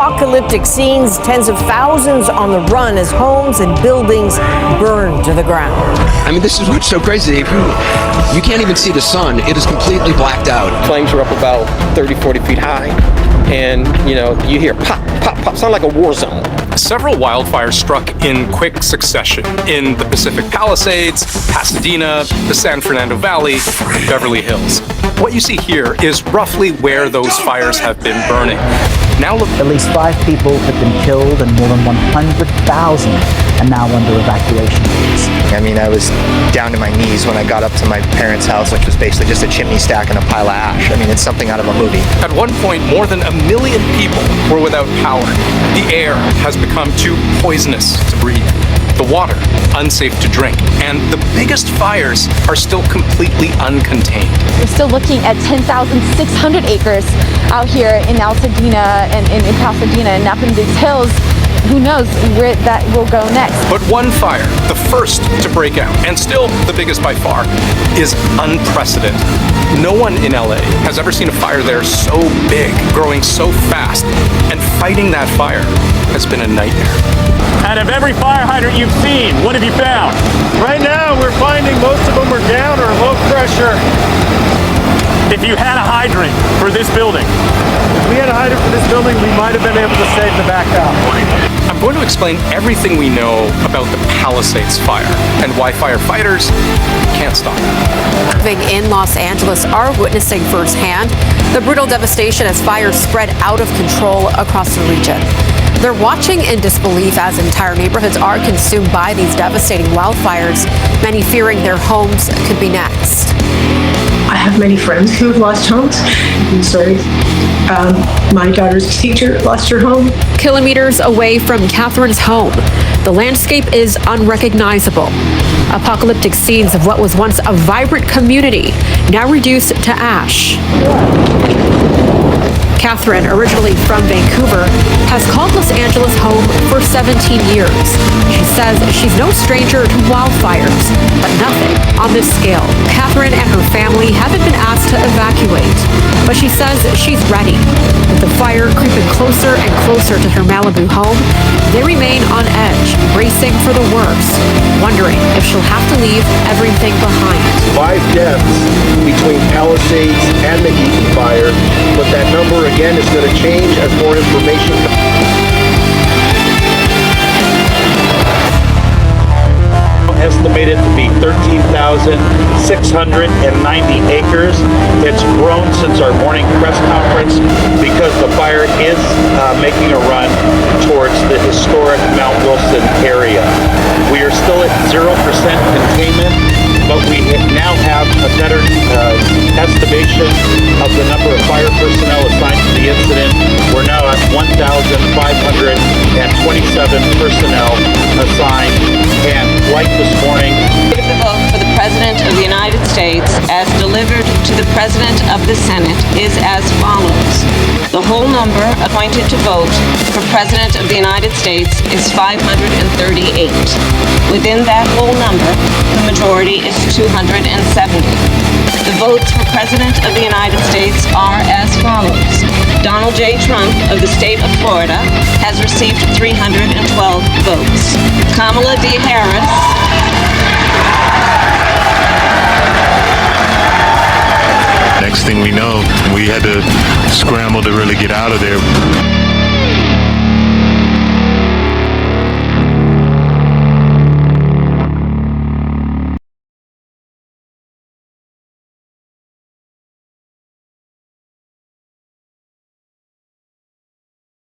Apocalyptic scenes, tens of thousands on the run as homes and buildings burn to the ground. I mean, this is what's so crazy. If you can't even see the sun. It is completely blacked out. Flames are up about 30, 40 feet high. And, you hear pop, pop, pop, sound like a war zone. Several wildfires struck in quick succession in the Pacific Palisades, Pasadena, the San Fernando Valley, Beverly Hills. What you see here is roughly where those fires have been burning. Now look. At least 5 people have been killed and more than 100,000 are now under evacuation. I mean, I was down to my knees when I got up to my parents' house, which was basically just a chimney stack and a pile of ash. I mean, it's something out of a movie. At one point, more than 1 million people were without power. The air has become too poisonous to breathe. The water, unsafe to drink. And the biggest fires are still completely uncontained. We're still looking at 10,600 acres out here in Altadena and in Pasadena and up in these hills. Who knows where that will go next. But one fire, the first to break out, and still the biggest by far, is unprecedented. No one in LA has ever seen a fire there so big, growing so fast, and fighting that fire has been a nightmare. Out of every fire hydrant you've seen, what have you found? Right now, we're finding most of them are down or low pressure. If you had a hydrant for this building, If we had a hydrant for this building, we might have been able to save the back out. I'm going to explain everything we know about the Palisades fire and why firefighters can't stop it. Living in Los Angeles are witnessing firsthand the brutal devastation as fires spread out of control across the region. They're watching in disbelief as entire neighborhoods are consumed by these devastating wildfires, many fearing their homes could be next. I have many friends who have lost homes. My daughter's teacher lost her home. Kilometers away from Catherine's home, the landscape is unrecognizable. Apocalyptic scenes of what was once a vibrant community, now reduced to ash. Catherine, originally from Vancouver, has called Los Angeles home for 17 years. She says she's no stranger to wildfires, but nothing on this scale. Catherine and her family haven't been asked to evacuate, but she says she's ready. With the fire creeping closer and closer to her Malibu home, they remain on edge, bracing for the worst, wondering if she'll have to leave everything behind. 5 deaths between Palisades and the Eaton fire, but that number again is going to change as more information comes. Estimated to be 13,690 acres. It's grown since our morning press conference because the fire is making a run towards the historic Mount Wilson area. We are still at 0% containment, but we now have a better estimation of the number of fire personnel assigned to the incident. We're now at 1,527 personnel assigned, and like this morning, the vote for the President of the United States as delivered to the President of the Senate is as follows. The whole number appointed to vote for President of the United States is 538. Within that whole number, the majority is 270. The votes for President of the United States are as follows. Donald J. Trump of the state of Florida has received 312 votes. Kamala D. Harris Next thing we know, we had to scramble to really get out of there.